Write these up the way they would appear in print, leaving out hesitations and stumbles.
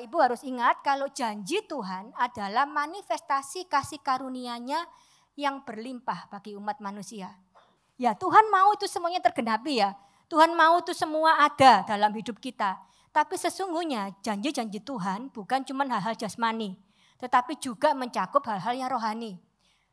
Bapak Ibu harus ingat kalau janji Tuhan adalah manifestasi kasih karunia-Nya yang berlimpah bagi umat manusia. Ya, Tuhan mau itu semuanya tergenapi ya. Tuhan mau itu semua ada dalam hidup kita. Tapi sesungguhnya janji-janji Tuhan bukan cuma hal-hal jasmani, tetapi juga mencakup hal-hal yang rohani.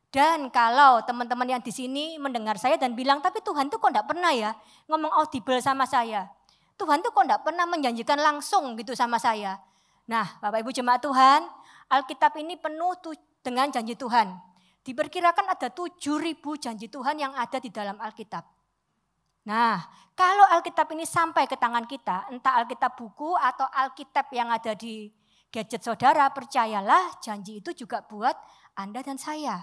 Dan kalau teman-teman yang di sini mendengar saya dan bilang, tapi Tuhan tuh kok enggak pernah ya ngomong audible sama saya. Tuhan tuh kok enggak pernah menjanjikan langsung gitu sama saya. Nah, Bapak Ibu jemaat Tuhan, Alkitab ini penuh dengan janji Tuhan. Diperkirakan ada 7.000 janji Tuhan yang ada di dalam Alkitab. Nah, kalau Alkitab ini sampai ke tangan kita, entah Alkitab buku atau Alkitab yang ada di gadget saudara, percayalah janji itu juga buat Anda dan saya.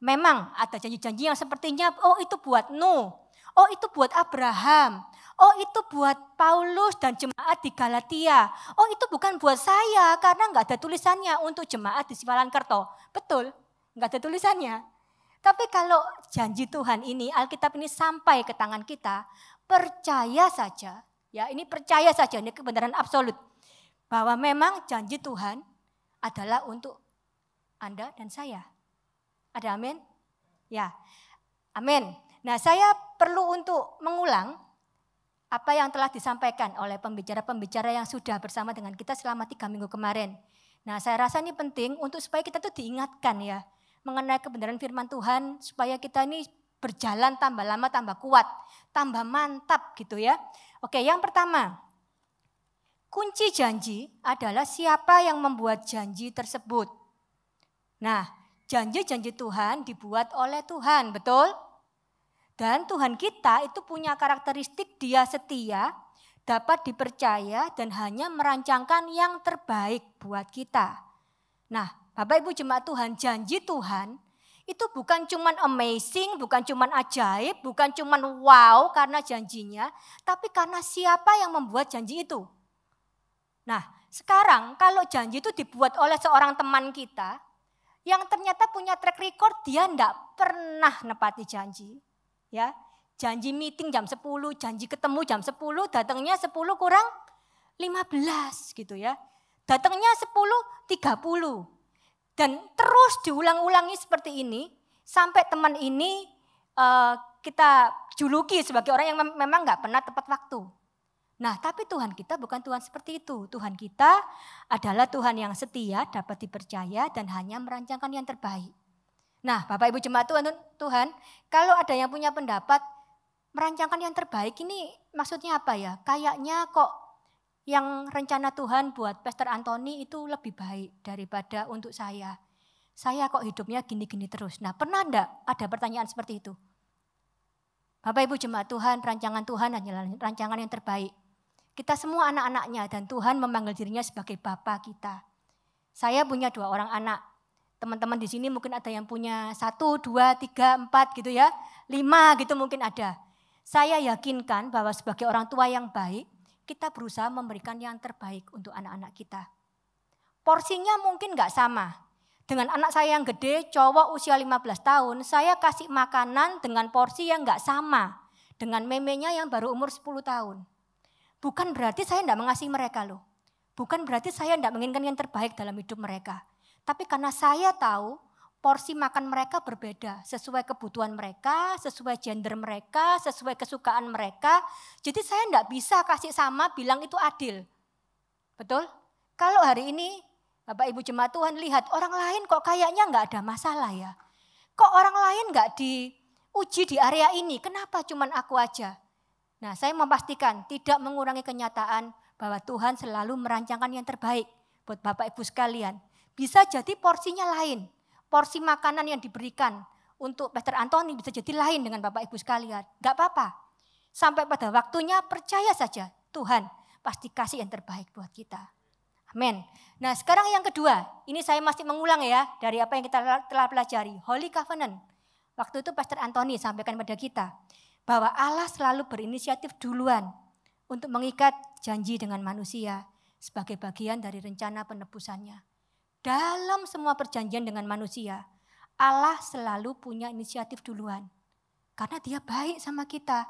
Memang ada janji-janji yang sepertinya, oh itu buat Nuh, oh itu buat Abraham, oh itu buat Paulus dan jemaat di Galatia. Oh itu bukan buat saya karena enggak ada tulisannya untuk jemaat di Siwalankerto. Betul, enggak ada tulisannya. Tapi kalau janji Tuhan ini, Alkitab ini sampai ke tangan kita, percaya saja. Ya, ini percaya saja, ini kebenaran absolut. Bahwa memang janji Tuhan adalah untuk Anda dan saya. Ada amin? Ya, amin. Nah, saya perlu untuk mengulang apa yang telah disampaikan oleh pembicara-pembicara yang sudah bersama dengan kita selama 3 minggu kemarin. Nah, saya rasa ini penting untuk supaya kita tuh diingatkan ya, mengenai kebenaran firman Tuhan, supaya kita ini berjalan tambah lama, tambah kuat, tambah mantap gitu ya. Oke, yang pertama, kunci janji adalah siapa yang membuat janji tersebut. Nah, janji-janji Tuhan dibuat oleh Tuhan, betul? Dan Tuhan kita itu punya karakteristik dia setia, dapat dipercaya dan hanya merancangkan yang terbaik buat kita. Nah, Bapak Ibu jemaat Tuhan, janji Tuhan itu bukan cuman amazing, bukan cuman ajaib, bukan cuman wow karena janjinya, tapi karena siapa yang membuat janji itu. Nah, sekarang kalau janji itu dibuat oleh seorang teman kita, yang ternyata punya track record dia enggak pernah nepati janji. Ya, janji meeting jam 10, janji ketemu jam 10, datangnya 10 kurang 15 gitu ya. Datangnya 10.30. Dan terus diulang-ulangi seperti ini sampai teman ini kita juluki sebagai orang yang memang enggak pernah tepat waktu. Nah, tapi Tuhan kita bukan Tuhan seperti itu. Tuhan kita adalah Tuhan yang setia, dapat dipercaya dan hanya merancangkan yang terbaik. Nah, Bapak Ibu jemaat Tuhan, kalau ada yang punya pendapat merancangkan yang terbaik ini maksudnya apa ya? Kayaknya kok yang rencana Tuhan buat Pastor Anthony itu lebih baik daripada untuk saya. Saya kok hidupnya gini-gini terus. Nah, pernah enggak ada pertanyaan seperti itu? Bapak Ibu jemaat Tuhan, rancangan Tuhan adalah rancangan yang terbaik. Kita semua anak-anaknya dan Tuhan memanggil dirinya sebagai Bapa kita. Saya punya 2 orang anak. Teman-teman di sini mungkin ada yang punya 1, 2, 3, 4 gitu ya. 5 gitu mungkin ada. Saya yakinkan bahwa sebagai orang tua yang baik, kita berusaha memberikan yang terbaik untuk anak-anak kita. Porsinya mungkin gak sama. Dengan anak saya yang gede, cowok usia 15 tahun, saya kasih makanan dengan porsi yang gak sama. Dengan memenya yang baru umur 10 tahun. Bukan berarti saya tidak mengasihi mereka loh. Bukan berarti saya tidak menginginkan yang terbaik dalam hidup mereka. Tapi karena saya tahu porsi makan mereka berbeda. Sesuai kebutuhan mereka, sesuai gender mereka, sesuai kesukaan mereka. Jadi saya tidak bisa kasih sama bilang itu adil. Betul? Kalau hari ini Bapak Ibu jemaat Tuhan lihat orang lain kok kayaknya nggak ada masalah ya. Kok orang lain nggak diuji di area ini, kenapa cuman aku aja? Nah, saya memastikan tidak mengurangi kenyataan bahwa Tuhan selalu merancangkan yang terbaik buat Bapak Ibu sekalian. Bisa jadi porsinya lain, porsi makanan yang diberikan untuk Pastor Anthony bisa jadi lain dengan Bapak Ibu sekalian. Gak apa-apa, sampai pada waktunya percaya saja Tuhan pasti kasih yang terbaik buat kita. Amin. Nah sekarang yang kedua, ini saya masih mengulang ya dari apa yang kita telah pelajari. Holy Covenant, waktu itu Pastor Anthony sampaikan pada kita bahwa Allah selalu berinisiatif duluan untuk mengikat janji dengan manusia sebagai bagian dari rencana penebusannya. Dalam semua perjanjian dengan manusia, Allah selalu punya inisiatif duluan. Karena dia baik sama kita.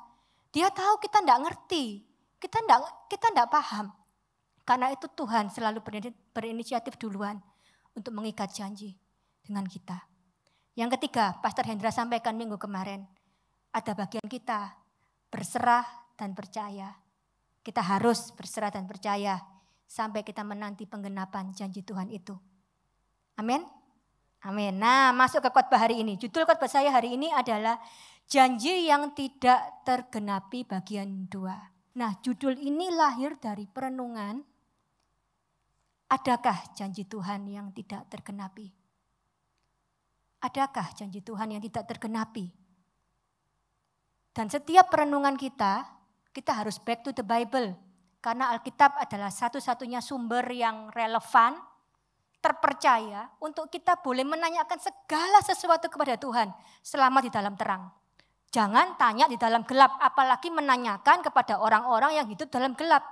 Dia tahu kita enggak ngerti, kita enggak paham. Karena itu Tuhan selalu berinisiatif duluan untuk mengikat janji dengan kita. Yang ketiga, Pastor Hendra sampaikan minggu kemarin, ada bagian kita berserah dan percaya. Kita harus berserah dan percaya sampai kita menanti penggenapan janji Tuhan itu. Amin. Amin. Nah, masuk ke khotbah hari ini. Judul khotbah saya hari ini adalah janji yang tidak tergenapi bagian 2. Nah, judul ini lahir dari perenungan. Adakah janji Tuhan yang tidak tergenapi? Adakah janji Tuhan yang tidak tergenapi? Dan setiap perenungan kita harus back to the Bible. Karena Alkitab adalah satu-satunya sumber yang relevan, terpercaya untuk kita boleh menanyakan segala sesuatu kepada Tuhan selama di dalam terang. Jangan tanya di dalam gelap, apalagi menanyakan kepada orang-orang yang hidup dalam gelap.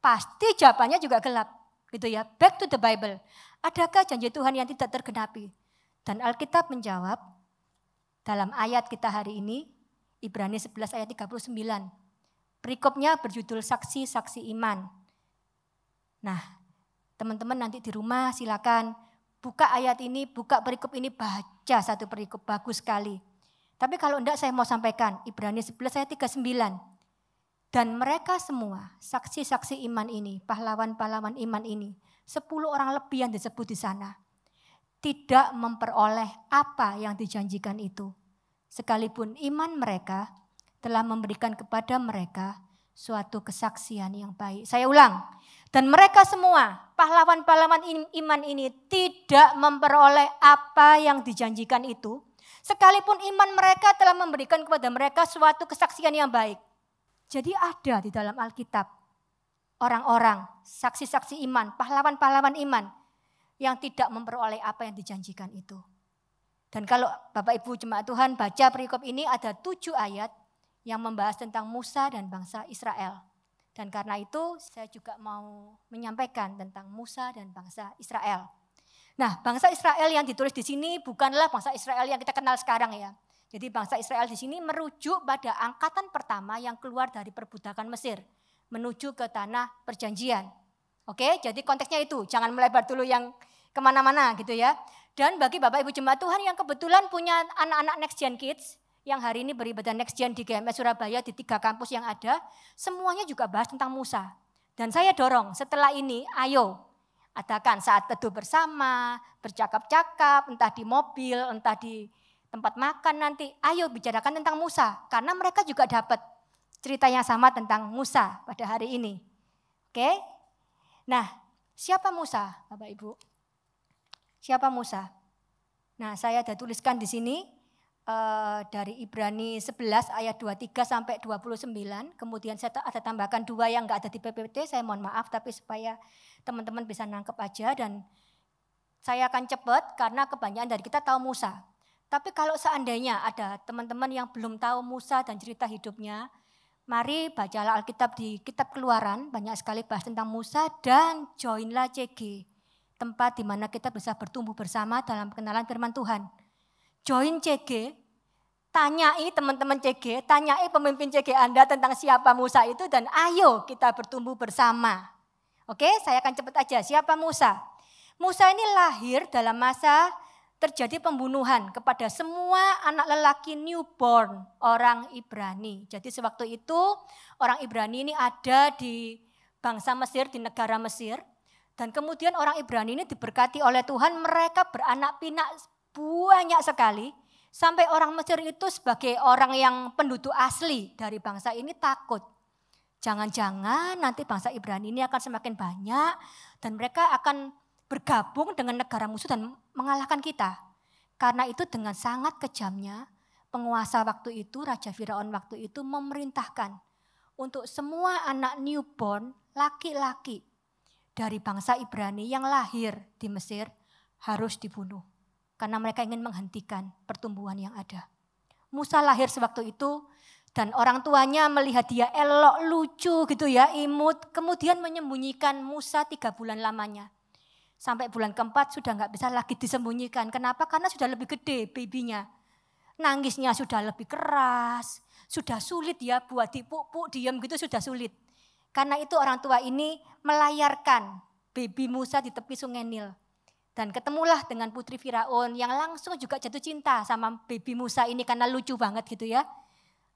Pasti jawabannya juga gelap. Gitu ya, back to the Bible. Adakah janji Tuhan yang tidak tergenapi? Dan Alkitab menjawab dalam ayat kita hari ini, Ibrani 11 ayat 39. Perikopnya berjudul saksi-saksi iman. Nah, teman-teman nanti di rumah silakan buka ayat ini, buka perikop ini, baca satu perikop, bagus sekali. Tapi kalau enggak saya mau sampaikan, Ibrani 11 ayat 39. Dan mereka semua, saksi-saksi iman ini, pahlawan-pahlawan iman ini, 10 orang lebih yang disebut di sana, tidak memperoleh apa yang dijanjikan itu. Sekalipun iman mereka telah memberikan kepada mereka suatu kesaksian yang baik. Saya ulang, dan mereka semua, pahlawan-pahlawan iman ini tidak memperoleh apa yang dijanjikan itu. Sekalipun iman mereka telah memberikan kepada mereka suatu kesaksian yang baik. Jadi ada di dalam Alkitab orang-orang, saksi-saksi iman, pahlawan-pahlawan iman yang tidak memperoleh apa yang dijanjikan itu. Dan kalau Bapak Ibu Jemaat Tuhan baca perikop ini ada 7 ayat yang membahas tentang Musa dan bangsa Israel. Dan karena itu saya juga mau menyampaikan tentang Musa dan bangsa Israel. Nah, bangsa Israel yang ditulis di sini bukanlah bangsa Israel yang kita kenal sekarang ya. Jadi bangsa Israel di sini merujuk pada angkatan pertama yang keluar dari perbudakan Mesir, menuju ke tanah perjanjian. Oke, jadi konteksnya itu, jangan melebar dulu yang kemana-mana gitu ya. Dan bagi Bapak Ibu Jemaat Tuhan yang kebetulan punya anak-anak Next Gen Kids, yang hari ini beribadah Next Gen di GMS Surabaya di 3 kampus yang ada, semuanya juga bahas tentang Musa. Dan saya dorong setelah ini, ayo adakan saat teduh bersama, bercakap-cakap, entah di mobil, entah di tempat makan nanti, ayo bicarakan tentang Musa. Karena mereka juga dapat cerita yang sama tentang Musa pada hari ini. Oke? Nah, siapa Musa Bapak Ibu? Siapa Musa? Nah, saya ada tuliskan di sini dari Ibrani 11 ayat 23 sampai 29. Kemudian saya ada tambahkan 2 yang enggak ada di PPT, saya mohon maaf tapi supaya teman-teman bisa nangkep aja dan saya akan cepat karena kebanyakan dari kita tahu Musa. Tapi kalau seandainya ada teman-teman yang belum tahu Musa dan cerita hidupnya, mari bacalah Alkitab di Kitab Keluaran, banyak sekali bahas tentang Musa dan joinlah CG, tempat di mana kita bisa bertumbuh bersama dalam pengenalan firman Tuhan. Join CG, tanyai teman-teman CG, tanyai pemimpin CG Anda tentang siapa Musa itu dan ayo kita bertumbuh bersama. Oke, saya akan cepat aja. Siapa Musa? Musa ini lahir dalam masa terjadi pembunuhan kepada semua anak lelaki newborn orang Ibrani. Jadi sewaktu itu orang Ibrani ini ada di bangsa Mesir, di negara Mesir. Dan kemudian orang Ibrani ini diberkati oleh Tuhan, mereka beranak pinak banyak sekali. Sampai orang Mesir itu sebagai orang yang penduduk asli dari bangsa ini takut. Jangan-jangan nanti bangsa Ibrani ini akan semakin banyak dan mereka akan bergabung dengan negara musuh dan mengalahkan kita. Karena itu dengan sangat kejamnya penguasa waktu itu, Raja Firaun waktu itu memerintahkan untuk semua anak newborn laki-laki dari bangsa Ibrani yang lahir di Mesir harus dibunuh. Karena mereka ingin menghentikan pertumbuhan yang ada. Musa lahir sewaktu itu dan orang tuanya melihat dia elok, lucu gitu ya, imut. Kemudian menyembunyikan Musa 3 bulan lamanya. Sampai bulan keempat sudah nggak bisa lagi disembunyikan. Kenapa? Karena sudah lebih gede babynya. Nangisnya sudah lebih keras. Sudah sulit ya buat dipuk-puk, diam gitu sudah sulit. Karena itu orang tua ini melayarkan baby Musa di tepi sungai Nil. Dan ketemulah dengan putri Firaun yang langsung juga jatuh cinta sama baby Musa ini karena lucu banget gitu ya.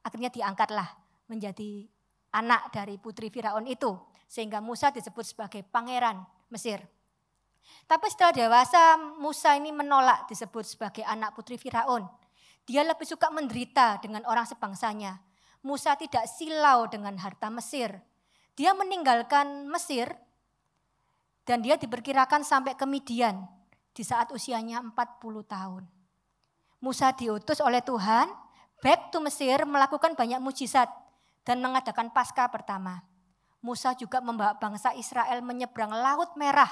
Akhirnya diangkatlah menjadi anak dari putri Firaun itu. Sehingga Musa disebut sebagai pangeran Mesir. Tapi setelah dewasa Musa ini menolak disebut sebagai anak putri Firaun. Dia lebih suka menderita dengan orang sebangsanya. Musa tidak silau dengan harta Mesir. Dia meninggalkan Mesir dan dia diperkirakan sampai ke Midian di saat usianya 40 tahun. Musa diutus oleh Tuhan back to Mesir melakukan banyak mujizat dan mengadakan Paskah pertama. Musa juga membawa bangsa Israel menyeberang Laut Merah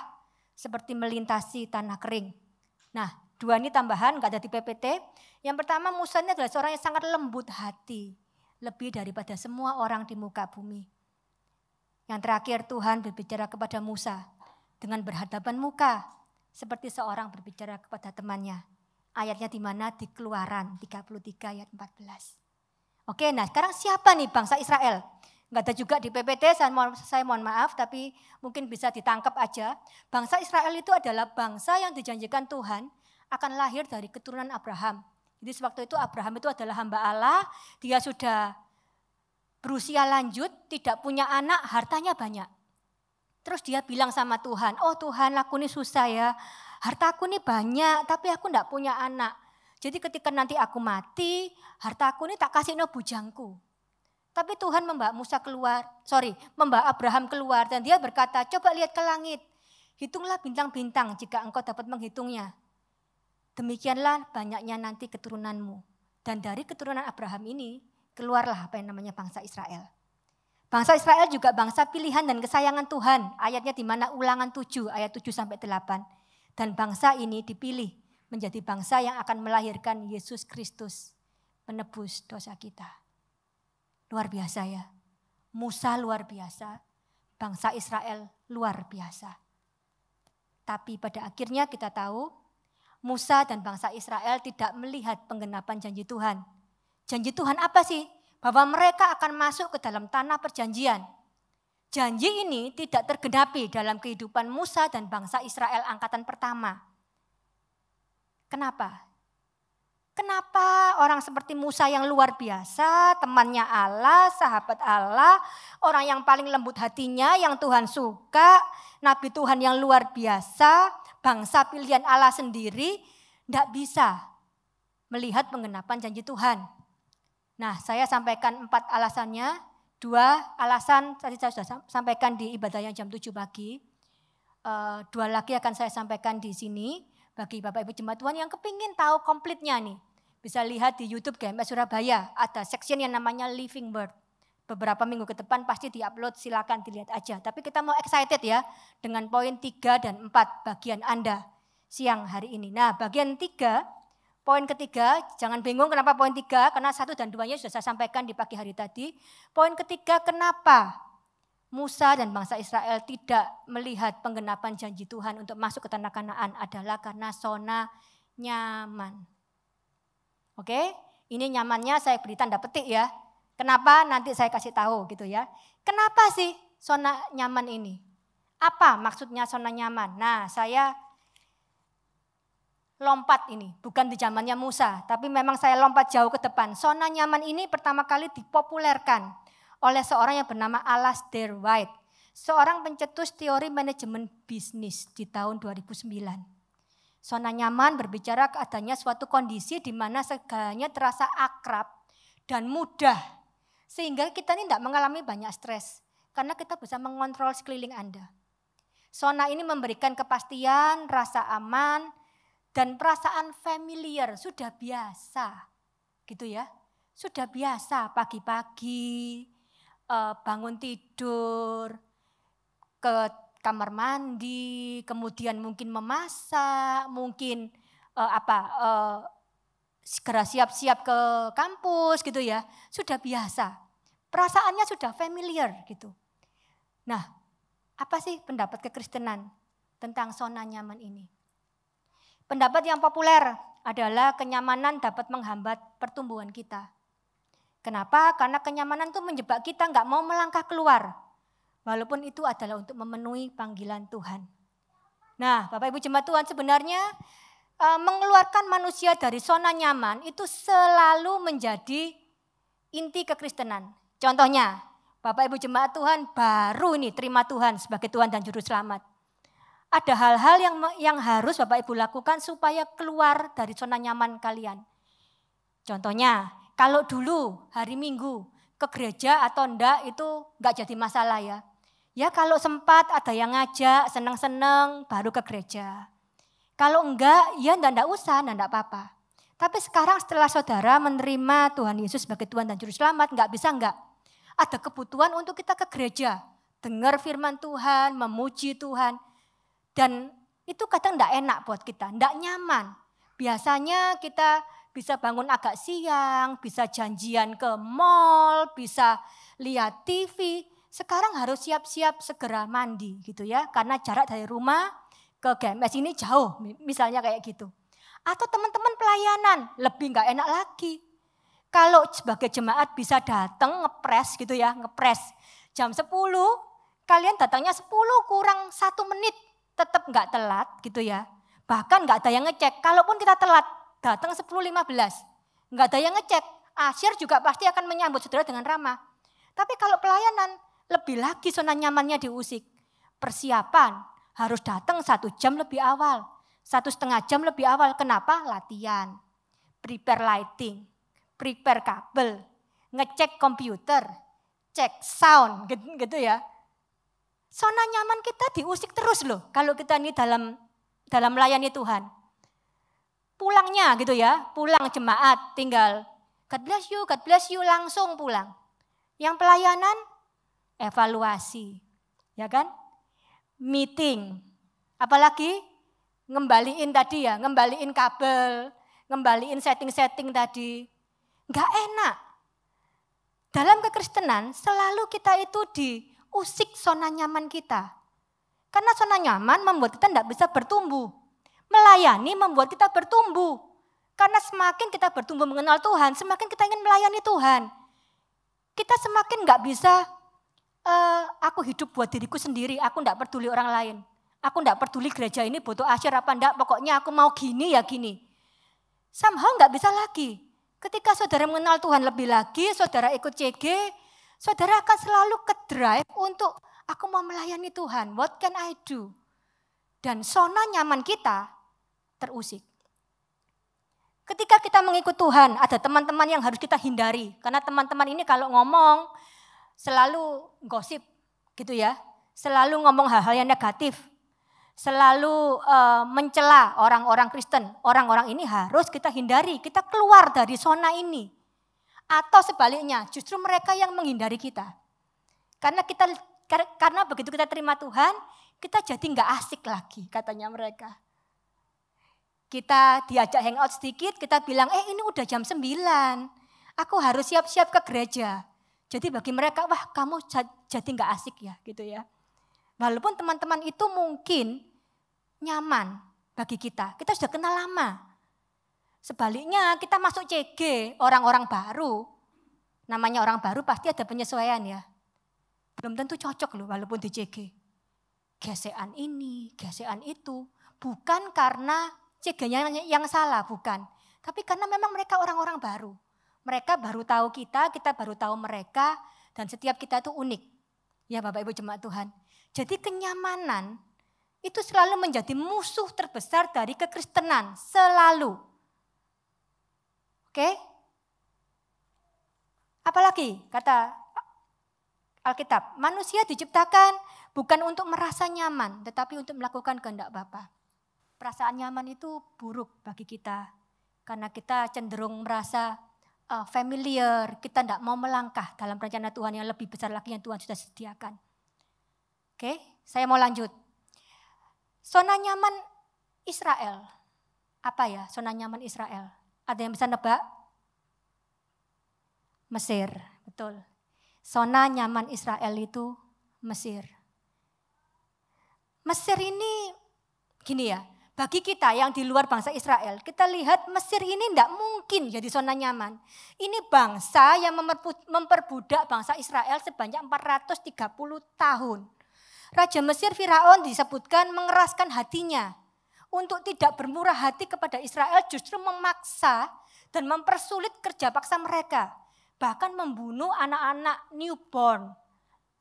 seperti melintasi tanah kering. Nah, 2 ini tambahan, enggak ada di PPT. Yang pertama Musa ini adalah seorang yang sangat lembut hati, lebih daripada semua orang di muka bumi. Yang terakhir Tuhan berbicara kepada Musa dengan berhadapan muka seperti seorang berbicara kepada temannya. Ayatnya di mana? Di Keluaran 33 ayat 14. Oke, nah sekarang siapa nih bangsa Israel? Enggak ada juga di PPT, saya mohon maaf tapi mungkin bisa ditangkap aja. Bangsa Israel itu adalah bangsa yang dijanjikan Tuhan akan lahir dari keturunan Abraham. Jadi sewaktu itu Abraham itu adalah hamba Allah, dia sudah berusia lanjut, tidak punya anak, hartanya banyak. Terus dia bilang sama Tuhan, oh Tuhan aku ini susah ya, hartaku ini banyak tapi aku tidak punya anak. Jadi ketika nanti aku mati, hartaku ini tak kasih no bujangku. Tapi Tuhan membawa Abraham keluar dan dia berkata, coba lihat ke langit, hitunglah bintang-bintang jika engkau dapat menghitungnya. Demikianlah banyaknya nanti keturunanmu. Dan dari keturunan Abraham ini, keluarlah apa yang namanya bangsa Israel. Bangsa Israel juga bangsa pilihan dan kesayangan Tuhan. Ayatnya di mana Ulangan 7 ayat 7-8. Dan bangsa ini dipilih menjadi bangsa yang akan melahirkan Yesus Kristus, penebus dosa kita. Luar biasa ya. Musa luar biasa, bangsa Israel luar biasa. Tapi pada akhirnya kita tahu Musa dan bangsa Israel tidak melihat penggenapan janji Tuhan. Janji Tuhan apa sih? Bahwa mereka akan masuk ke dalam tanah perjanjian. Janji ini tidak tergenapi dalam kehidupan Musa dan bangsa Israel angkatan pertama. Kenapa? Kenapa orang seperti Musa yang luar biasa, temannya Allah, sahabat Allah, orang yang paling lembut hatinya, yang Tuhan suka, nabi Tuhan yang luar biasa, bangsa pilihan Allah sendiri, tidak bisa melihat penggenapan janji Tuhan. Nah, saya sampaikan 4 alasannya. 2 alasan tadi saya sudah sampaikan di ibadah yang jam 7 pagi. 2 lagi akan saya sampaikan di sini bagi Bapak Ibu Jemaat Tuhan yang kepingin tahu komplitnya nih. Bisa lihat di YouTube GMS Surabaya, ada section yang namanya Living Word. Beberapa minggu ke depan pasti diupload, silakan dilihat aja. Tapi kita mau excited ya dengan poin 3 dan 4 bagian Anda siang hari ini. Nah, bagian 3, poin ketiga, jangan bingung kenapa poin 3, karena 1 dan 2-nya sudah saya sampaikan di pagi hari tadi. Poin ketiga, kenapa Musa dan bangsa Israel tidak melihat penggenapan janji Tuhan untuk masuk ke tanah Kanaan adalah karena zona nyaman. Oke, ini nyamannya saya beri tanda petik ya. Kenapa nanti saya kasih tahu gitu ya. Kenapa sih zona nyaman ini? Apa maksudnya zona nyaman? Nah, saya lompat ini, bukan di zamannya Musa, tapi memang saya lompat jauh ke depan. Zona nyaman ini pertama kali dipopulerkan oleh seorang yang bernama Alasdair White, seorang pencetus teori manajemen bisnis di tahun 2009. Zona nyaman berbicara adanya suatu kondisi di mana segalanya terasa akrab dan mudah, sehingga kita ini tidak mengalami banyak stres, karena kita bisa mengontrol sekeliling Anda. Zona ini memberikan kepastian, rasa aman, dan perasaan familiar, sudah biasa gitu ya. Sudah biasa pagi-pagi bangun tidur, ke kamar mandi, kemudian mungkin memasak, mungkin segera siap-siap ke kampus gitu ya. Sudah biasa, perasaannya sudah familiar gitu. Nah, apa sih pendapat kekristenan tentang zona nyaman ini? Pendapat yang populer adalah kenyamanan dapat menghambat pertumbuhan kita. Kenapa? Karena kenyamanan itu menjebak kita nggak mau melangkah keluar. Walaupun itu adalah untuk memenuhi panggilan Tuhan. Nah, Bapak Ibu jemaat Tuhan, sebenarnya mengeluarkan manusia dari zona nyaman itu selalu menjadi inti kekristenan. Contohnya, Bapak Ibu jemaat Tuhan baru ini terima Tuhan sebagai Tuhan dan Juru Selamat. Ada hal-hal yang harus Bapak Ibu lakukan supaya keluar dari zona nyaman kalian. Contohnya, kalau dulu hari Minggu ke gereja atau enggak itu enggak jadi masalah ya. Ya kalau sempat ada yang ngajak, seneng-seneng baru ke gereja. Kalau enggak, ya enggak usah, enggak apa-apa. Tapi sekarang setelah saudara menerima Tuhan Yesus sebagai Tuhan dan Juru Selamat, enggak bisa enggak. Ada kebutuhan untuk kita ke gereja. Dengar firman Tuhan, memuji Tuhan. Dan itu kadang enggak enak buat kita, enggak nyaman. Biasanya kita bisa bangun agak siang, bisa janjian ke mall, bisa lihat TV. Sekarang harus siap-siap segera mandi gitu ya. Karena jarak dari rumah ke GMS ini jauh, misalnya kayak gitu. Atau teman-teman pelayanan, lebih enggak enak lagi. Kalau sebagai jemaat bisa datang ngepres gitu ya, ngepres jam 10, kalian datangnya 10 kurang 1 menit, tetap enggak telat gitu ya. Bahkan enggak ada yang ngecek, kalaupun kita telat, datang 10.15, enggak ada yang ngecek. Asyir juga pasti akan menyambut saudara dengan ramah. Tapi kalau pelayanan, lebih lagi zona nyamannya diusik. Persiapan harus datang 1 jam lebih awal, 1,5 jam lebih awal. Kenapa? Latihan, prepare lighting, prepare kabel, ngecek komputer, cek sound gitu ya. Zona nyaman kita diusik terus loh kalau kita ini dalam melayani Tuhan. Pulangnya gitu ya, pulang jemaat tinggal God bless you langsung pulang. Yang pelayanan evaluasi, ya kan? Meeting, apalagi ngembaliin tadi ya, ngembaliin kabel, ngembaliin setting-setting tadi. Enggak enak. Dalam kekristenan selalu kita itu diusik zona nyaman kita. Karena zona nyaman membuat kita tidak bisa bertumbuh. Melayani membuat kita bertumbuh. Karena semakin kita bertumbuh mengenal Tuhan, semakin kita ingin melayani Tuhan. Kita semakin enggak bisa, aku hidup buat diriku sendiri, aku enggak peduli orang lain. Aku enggak peduli gereja ini butuh asyir apa enggak, pokoknya aku mau gini ya gini. Somehow enggak bisa lagi. Ketika saudara mengenal Tuhan lebih lagi, saudara ikut CG, saudara akan selalu ke drive untuk aku mau melayani Tuhan, what can I do? Dan zona nyaman kita terusik. Ketika kita mengikut Tuhan, ada teman-teman yang harus kita hindari. Karena teman-teman ini kalau ngomong selalu gosip gitu ya. Selalu ngomong hal-hal yang negatif. Selalu mencela orang-orang Kristen. Orang-orang ini harus kita hindari, kita keluar dari zona ini. Atau sebaliknya, justru mereka yang menghindari kita. Karena begitu kita terima Tuhan, kita jadi enggak asik lagi katanya mereka. Kita diajak hangout sedikit, kita bilang, ini udah jam 9, aku harus siap-siap ke gereja. Jadi bagi mereka, wah kamu jadi enggak asik ya gitu ya. Walaupun teman-teman itu mungkin nyaman bagi kita sudah kenal lama. Sebaliknya kita masuk CG, orang-orang baru, namanya orang baru pasti ada penyesuaian ya. Belum tentu cocok loh walaupun di CG. Gesekan ini, gesekan itu, bukan karena CG-nya yang salah, bukan. Tapi karena memang mereka orang-orang baru. Mereka baru tahu kita baru tahu mereka, dan setiap kita itu unik. Ya Bapak Ibu jemaat Tuhan. Jadi kenyamanan itu selalu menjadi musuh terbesar dari kekristenan, selalu. Oke? Apalagi kata Alkitab, manusia diciptakan bukan untuk merasa nyaman, tetapi untuk melakukan kehendak Bapa. Perasaan nyaman itu buruk bagi kita, karena kita cenderung merasa familiar, kita tidak mau melangkah dalam rencana Tuhan yang lebih besar lagi yang Tuhan sudah sediakan. Oke, saya mau lanjut. Zona nyaman Israel, apa ya zona nyaman Israel? Ada yang bisa nebak? Mesir, betul. Zona nyaman Israel itu Mesir. Mesir ini gini ya, Bagi kita yang di luar bangsa Israel, kita lihat Mesir ini tidak mungkin jadi zona nyaman. Ini bangsa yang memperbudak bangsa Israel sebanyak 430 tahun. Raja Mesir Firaun disebutkan mengeraskan hatinya untuk tidak bermurah hati kepada Israel, justru memaksa dan mempersulit kerja paksa mereka. Bahkan membunuh anak-anak newborn,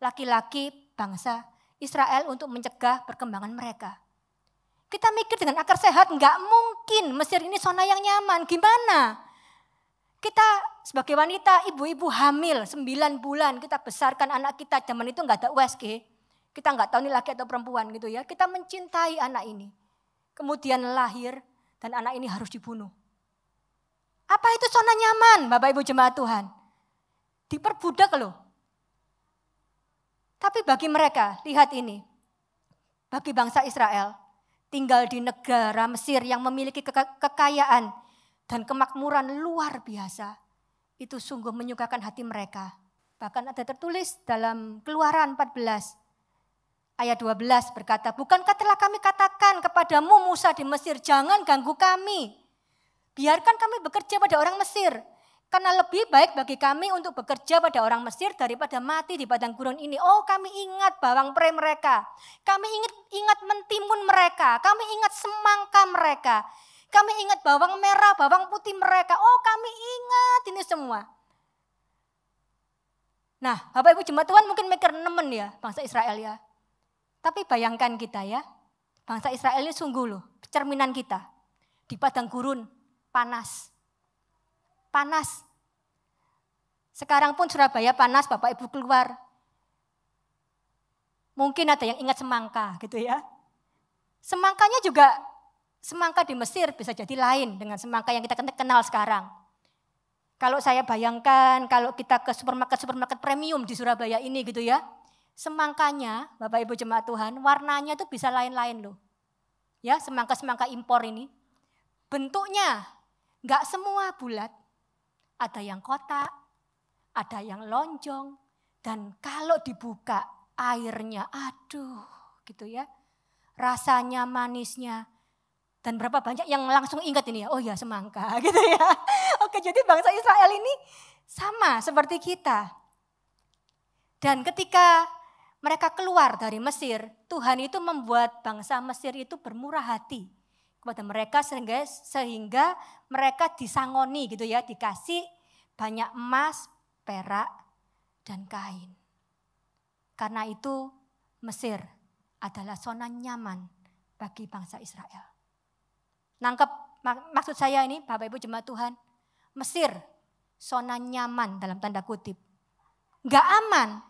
laki-laki bangsa Israel untuk mencegah perkembangan mereka. Kita mikir dengan akal sehat, enggak mungkin Mesir ini zona yang nyaman. Gimana? Kita sebagai wanita, ibu-ibu hamil 9 bulan, kita besarkan anak kita. Zaman itu enggak ada USG. Kita enggak tahu ini laki atau perempuan gitu ya. Kita mencintai anak ini. Kemudian lahir dan anak ini harus dibunuh. Apa itu zona nyaman Bapak Ibu jemaat Tuhan? Diperbudak loh. Tapi bagi mereka, lihat ini. Bagi bangsa Israel, tinggal di negara Mesir yang memiliki kekayaan dan kemakmuran luar biasa. Itu sungguh menyukakan hati mereka. Bahkan ada tertulis dalam Keluaran 14 ayat 12 berkata, bukankah telah kami katakan kepadamu Musa di Mesir, jangan ganggu kami. Biarkan kami bekerja pada orang Mesir. Karena lebih baik bagi kami untuk bekerja pada orang Mesir daripada mati di padang gurun ini. Oh, kami ingat bawang pre mereka. Kami ingat mentimun mereka. Kami ingat semangka mereka. Kami ingat bawang merah, bawang putih mereka. Oh, kami ingat ini semua. Nah, Bapak Ibu jemaat Tuhan mungkin mikir nemen ya bangsa Israel ya. Tapi bayangkan kita ya. Bangsa Israel ini sungguh loh, cerminan kita. Di padang gurun, panas. Panas. Sekarang pun Surabaya panas, Bapak Ibu keluar. Mungkin ada yang ingat semangka gitu ya. Semangkanya juga, semangka di Mesir bisa jadi lain dengan semangka yang kita kenal sekarang. Kalau saya bayangkan, kalau kita ke supermarket premium di Surabaya ini gitu ya. Semangkanya, Bapak Ibu jemaat Tuhan, warnanya itu bisa lain-lain loh. Ya, semangka-semangka impor ini. Bentuknya enggak semua bulat. Ada yang kotak, ada yang lonjong, dan kalau dibuka airnya, aduh gitu ya. Rasanya, manisnya, dan berapa banyak yang langsung ingat ini ya, oh ya semangka gitu ya. Oke, jadi bangsa Israel ini sama seperti kita. Dan ketika mereka keluar dari Mesir, Tuhan itu membuat bangsa Mesir itu bermurah hati kepada mereka sehingga mereka disangoni gitu ya, dikasih banyak emas, perak, dan kain. Karena itu Mesir adalah zona nyaman bagi bangsa Israel. Nangkep maksud saya ini Bapak Ibu jemaat Tuhan, Mesir zona nyaman dalam tanda kutip. Enggak aman,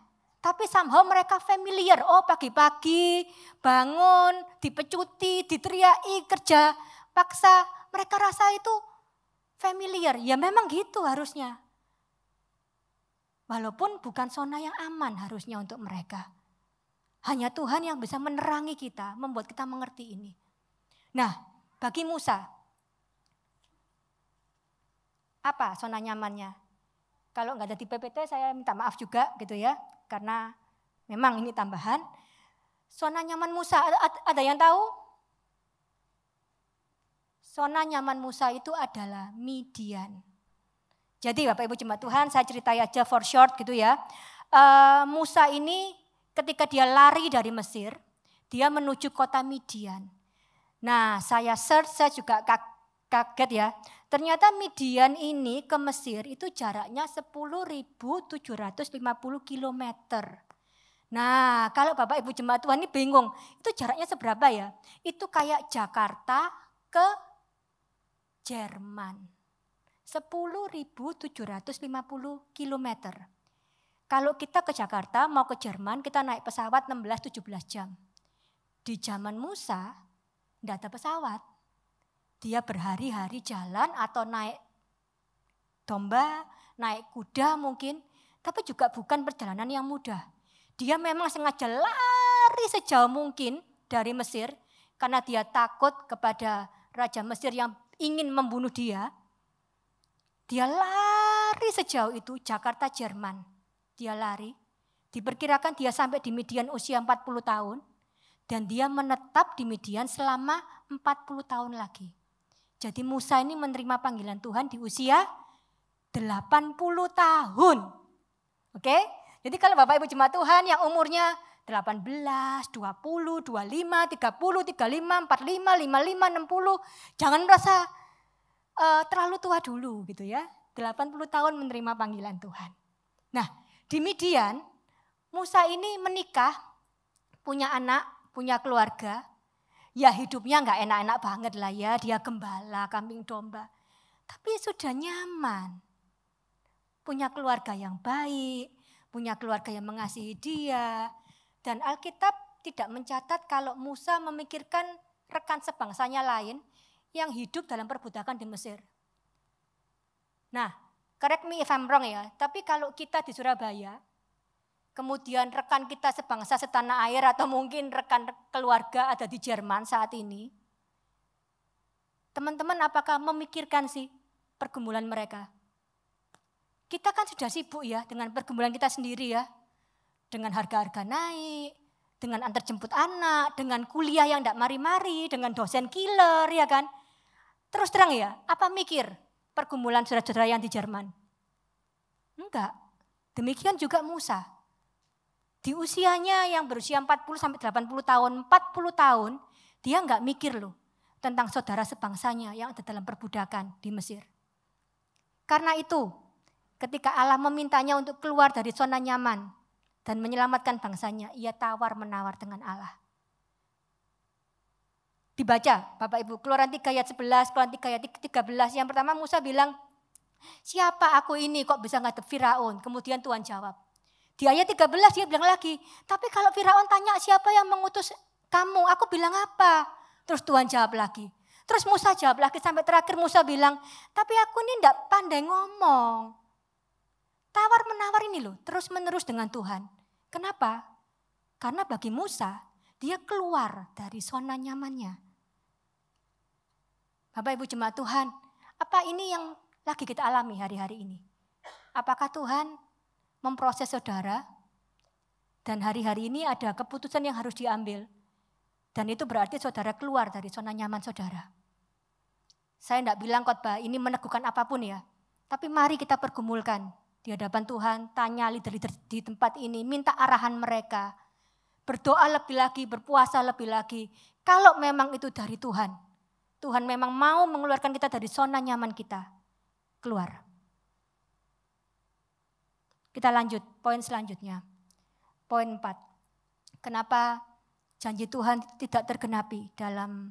tapi somehow mereka familiar. Oh, pagi-pagi bangun, dipecuti, diteriaki, kerja paksa. Mereka rasa itu familiar. Ya memang gitu harusnya. Walaupun bukan zona yang aman harusnya untuk mereka. Hanya Tuhan yang bisa menerangi kita, membuat kita mengerti ini. Nah, bagi Musa, apa zona nyamannya? Kalau nggak ada di PPT saya minta maaf juga gitu ya. Karena memang ini tambahan. Zona nyaman Musa, ada yang tahu? Zona nyaman Musa itu adalah Midian. Jadi Bapak Ibu jemaat Tuhan, saya ceritain aja for short gitu ya. Musa ini ketika dia lari dari Mesir, dia menuju kota Midian. Nah, saya search, saya juga kaget ya. Ternyata Midian ini ke Mesir itu jaraknya 10.750 kilometer. Nah, kalau Bapak Ibu jemaat Tuhan ini bingung, itu jaraknya seberapa ya? Itu kayak Jakarta ke Jerman. 10.750 kilometer. Kalau kita ke Jakarta mau ke Jerman, kita naik pesawat 16-17 jam. Di zaman Musa, tidak ada pesawat. Dia berhari-hari jalan atau naik domba, naik kuda mungkin. Tapi juga bukan perjalanan yang mudah. Dia memang sengaja lari sejauh mungkin dari Mesir. Karena dia takut kepada Raja Mesir yang ingin membunuh dia. Dia lari sejauh itu, Jakarta Jerman. Dia lari. Diperkirakan dia sampai di Midian usia 40 tahun. Dan dia menetap di Midian selama 40 tahun lagi. Jadi Musa ini menerima panggilan Tuhan di usia 80 tahun. Oke? Jadi kalau Bapak Ibu jemaat Tuhan yang umurnya 18, 20, 25, 30, 35, 45, 55, 60. Jangan merasa terlalu tua dulu gitu ya. 80 tahun menerima panggilan Tuhan. Nah di Midian Musa ini menikah, punya anak, punya keluarga. Ya hidupnya gak enak-enak banget lah ya. Dia gembala, kambing domba. Tapi sudah nyaman. Punya keluarga yang baik, punya keluarga yang mengasihi dia. Dan Alkitab tidak mencatat kalau Musa memikirkan rekan sebangsanya lain yang hidup dalam perbudakan di Mesir. Nah, correct me if I'm wrong ya, tapi kalau kita di Surabaya, kemudian rekan kita sebangsa setanah air atau mungkin rekan keluarga ada di Jerman saat ini, teman-teman apakah memikirkan sih pergumulan mereka? Kita kan sudah sibuk ya dengan pergumulan kita sendiri ya. Dengan harga-harga naik, dengan antar jemput anak, dengan kuliah yang tidak mari-mari, dengan dosen killer ya kan. Terus terang ya, apa mikir pergumulan saudara-saudara yang di Jerman? Enggak, demikian juga Musa. Di usianya yang berusia 40 sampai 80 tahun, 40 tahun, dia enggak mikir loh tentang saudara sebangsanya yang ada dalam perbudakan di Mesir. Karena itu, ketika Allah memintanya untuk keluar dari zona nyaman dan menyelamatkan bangsanya, ia tawar-menawar dengan Allah. Dibaca Bapak Ibu, Keluaran 3 ayat 11, Keluaran 3 ayat 13. Yang pertama Musa bilang, siapa aku ini kok bisa ngadep Firaun? Kemudian Tuhan jawab. Di ayat 13 dia bilang lagi, tapi kalau Firaun tanya siapa yang mengutus kamu, aku bilang apa? Terus Tuhan jawab lagi. Terus Musa jawab lagi sampai terakhir Musa bilang, tapi aku ini enggak pandai ngomong. Tawar-menawar ini loh, terus-menerus dengan Tuhan. Kenapa? Karena bagi Musa, dia keluar dari zona nyamannya. Bapak Ibu jemaat Tuhan, apa ini yang lagi kita alami hari-hari ini? Apakah Tuhan memproses saudara? Dan hari-hari ini ada keputusan yang harus diambil. Dan itu berarti saudara keluar dari zona nyaman saudara. Saya tidak bilang khotbah ini meneguhkan apapun ya. Tapi mari kita pergumulkan di hadapan Tuhan, tanya leader-leader di tempat ini, minta arahan mereka. Berdoa lebih lagi, berpuasa lebih lagi. Kalau memang itu dari Tuhan, Tuhan memang mau mengeluarkan kita dari zona nyaman kita, keluar. Kita lanjut, poin selanjutnya. Poin 4. Kenapa janji Tuhan tidak tergenapi dalam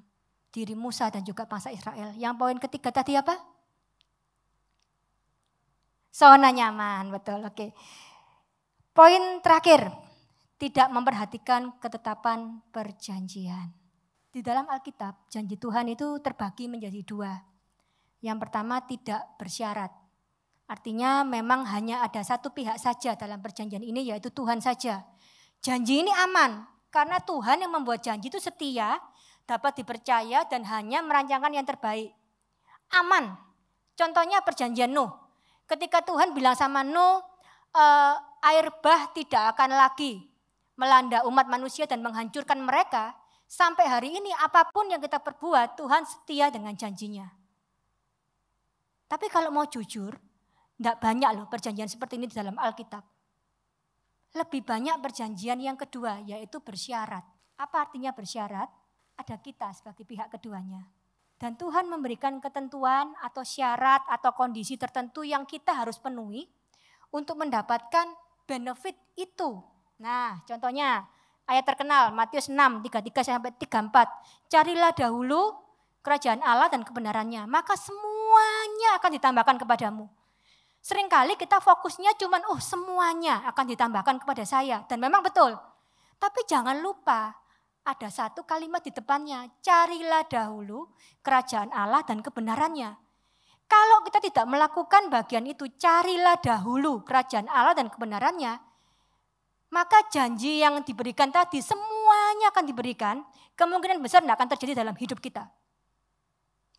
diri Musa dan juga bangsa Israel? Yang poin ketiga tadi apa? Zona nyaman, betul, oke. Poin terakhir, tidak memperhatikan ketetapan perjanjian. Di dalam Alkitab, janji Tuhan itu terbagi menjadi 2. Yang pertama tidak bersyarat. Artinya memang hanya ada satu pihak saja dalam perjanjian ini, yaitu Tuhan saja. Janji ini aman, karena Tuhan yang membuat janji itu setia, dapat dipercaya dan hanya merancangkan yang terbaik. Aman, contohnya perjanjian Nuh. Ketika Tuhan bilang sama Nuh, air bah tidak akan lagi melanda umat manusia dan menghancurkan mereka. Sampai hari ini apapun yang kita perbuat, Tuhan setia dengan janjinya. Tapi kalau mau jujur, tidak banyak loh perjanjian seperti ini di dalam Alkitab. Lebih banyak perjanjian yang kedua, yaitu bersyarat. Apa artinya bersyarat? Ada kita sebagai pihak keduanya. Dan Tuhan memberikan ketentuan atau syarat atau kondisi tertentu yang kita harus penuhi untuk mendapatkan benefit itu. Nah, contohnya ayat terkenal Matius 6, 33-34. Carilah dahulu kerajaan Allah dan kebenarannya, maka semuanya akan ditambahkan kepadamu. Seringkali kita fokusnya cuman semuanya akan ditambahkan kepada saya. Dan memang betul. Tapi jangan lupa ada satu kalimat di depannya. Carilah dahulu kerajaan Allah dan kebenarannya. Kalau kita tidak melakukan bagian itu, carilah dahulu kerajaan Allah dan kebenarannya. Maka janji yang diberikan tadi semuanya akan diberikan. Kemungkinan besar tidak akan terjadi dalam hidup kita.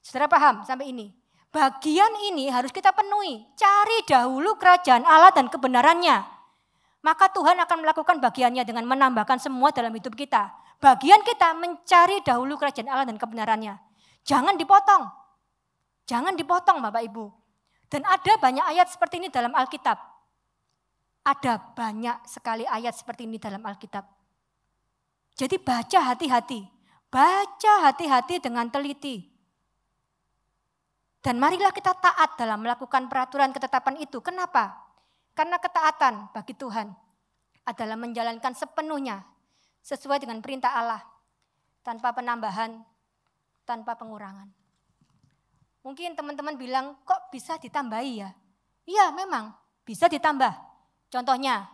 Saudara paham sampai ini? Bagian ini harus kita penuhi. Cari dahulu kerajaan Allah dan kebenarannya. maka Tuhan akan melakukan bagiannya dengan menambahkan semua dalam hidup kita. Bagian kita mencari dahulu kerajaan Allah dan kebenarannya. Jangan dipotong. Jangan dipotong Bapak Ibu. Dan ada banyak ayat seperti ini dalam Alkitab. Ada banyak sekali ayat seperti ini dalam Alkitab. Jadi baca hati-hati. Baca hati-hati dengan teliti. Dan marilah kita taat dalam melakukan peraturan ketetapan itu. Kenapa? Karena ketaatan bagi Tuhan adalah menjalankan sepenuhnya sesuai dengan perintah Allah. Tanpa penambahan, tanpa pengurangan. Mungkin teman-teman bilang, kok bisa ditambahi ya? Iya memang bisa ditambah. Contohnya,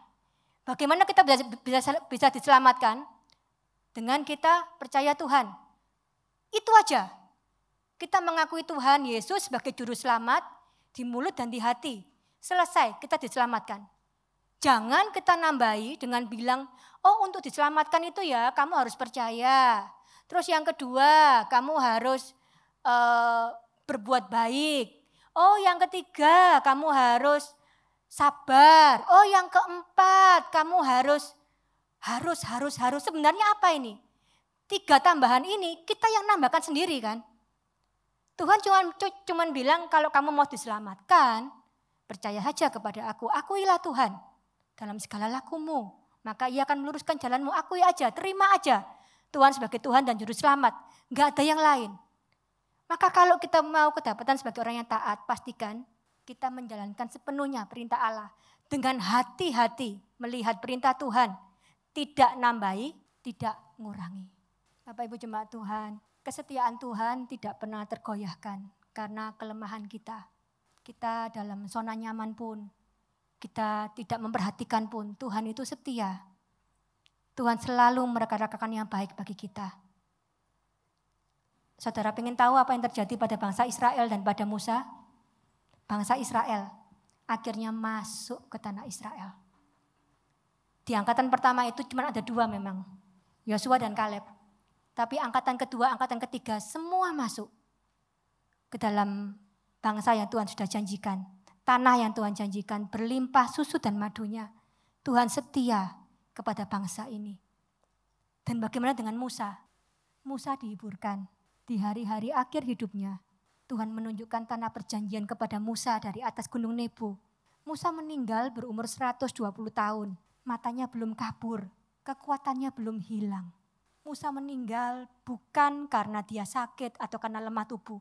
bagaimana kita bisa diselamatkan? Dengan kita percaya Tuhan. Itu aja. Kita mengakui Tuhan Yesus sebagai juru selamat di mulut dan di hati. Selesai, kita diselamatkan. Jangan kita nambahi dengan bilang, oh untuk diselamatkan itu ya kamu harus percaya. Terus yang kedua, kamu harus berbuat baik. Oh yang ketiga, kamu harus sabar. Oh yang keempat, kamu harus. Sebenarnya apa ini? 3 tambahan ini kita yang nambahkan sendiri kan. Tuhan cuma bilang kalau kamu mau diselamatkan, percaya saja kepada aku. Akuilah Tuhan dalam segala lakumu. Maka ia akan meluruskan jalanmu. Akui aja, terima aja. Tuhan sebagai Tuhan dan Juru Selamat. Enggak ada yang lain. Maka kalau kita mau kedapatan sebagai orang yang taat, pastikan kita menjalankan sepenuhnya perintah Allah. Dengan hati-hati melihat perintah Tuhan. Tidak nambahi, tidak ngurangi. Bapak Ibu jemaat Tuhan, kesetiaan Tuhan tidak pernah tergoyahkan karena kelemahan kita. Kita dalam zona nyaman pun, kita tidak memperhatikan pun, Tuhan itu setia. Tuhan selalu merekarkan yang baik bagi kita. Saudara ingin tahu apa yang terjadi pada bangsa Israel dan pada Musa? Bangsa Israel akhirnya masuk ke tanah Israel. Di angkatan pertama itu cuma ada 2 memang, Yosua dan Kaleb. Tapi angkatan kedua, angkatan ketiga semua masuk ke dalam bangsa yang Tuhan sudah janjikan. Tanah yang Tuhan janjikan berlimpah susu dan madunya. Tuhan setia kepada bangsa ini. Dan bagaimana dengan Musa? Musa dihiburkan di hari-hari akhir hidupnya. Tuhan menunjukkan tanah perjanjian kepada Musa dari atas gunung Nebo. Musa meninggal berumur 120 tahun. Matanya belum kabur, kekuatannya belum hilang. Musa meninggal bukan karena dia sakit atau karena lemah tubuh,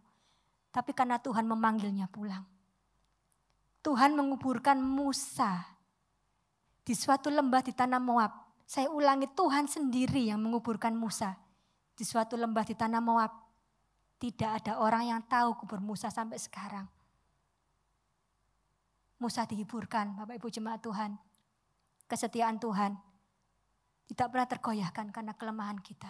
tapi karena Tuhan memanggilnya pulang. Tuhan menguburkan Musa di suatu lembah di tanah Moab. Saya ulangi, Tuhan sendiri yang menguburkan Musa di suatu lembah di tanah Moab. Tidak ada orang yang tahu kubur Musa sampai sekarang. Musa dihiburkan, Bapak Ibu jemaat Tuhan. Kesetiaan Tuhan tidak pernah tergoyahkan karena kelemahan kita.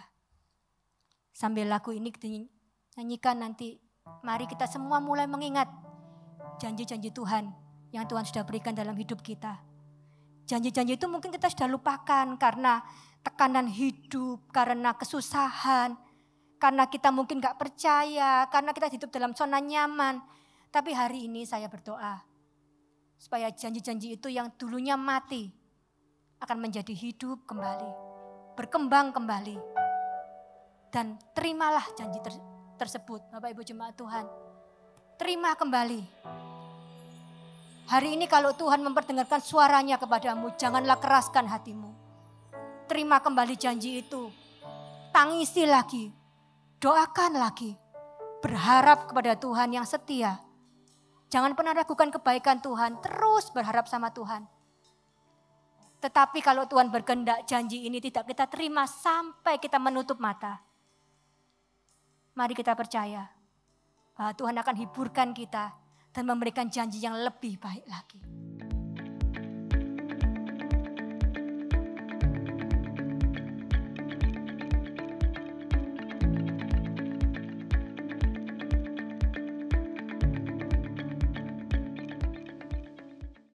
Sambil lagu ini dinyanyikan nanti, mari kita semua mulai mengingat janji-janji Tuhan yang Tuhan sudah berikan dalam hidup kita. Janji-janji itu mungkin kita sudah lupakan karena tekanan hidup, karena kesusahan, karena kita mungkin gak percaya, karena kita hidup dalam zona nyaman. Tapi hari ini saya berdoa supaya janji-janji itu yang dulunya mati akan menjadi hidup kembali, berkembang kembali. Dan terimalah janji tersebut, Bapak Ibu jemaat Tuhan. Terima kembali. Hari ini kalau Tuhan memperdengarkan suaranya kepadamu, janganlah keraskan hatimu. Terima kembali janji itu. Tangisi lagi, doakan lagi. Berharap kepada Tuhan yang setia. Jangan pernah ragukan kebaikan Tuhan, terus berharap sama Tuhan. Tetapi kalau Tuhan berkehendak janji ini tidak kita terima sampai kita menutup mata. Mari kita percaya bahwa Tuhan akan hiburkan kita dan memberikan janji yang lebih baik lagi.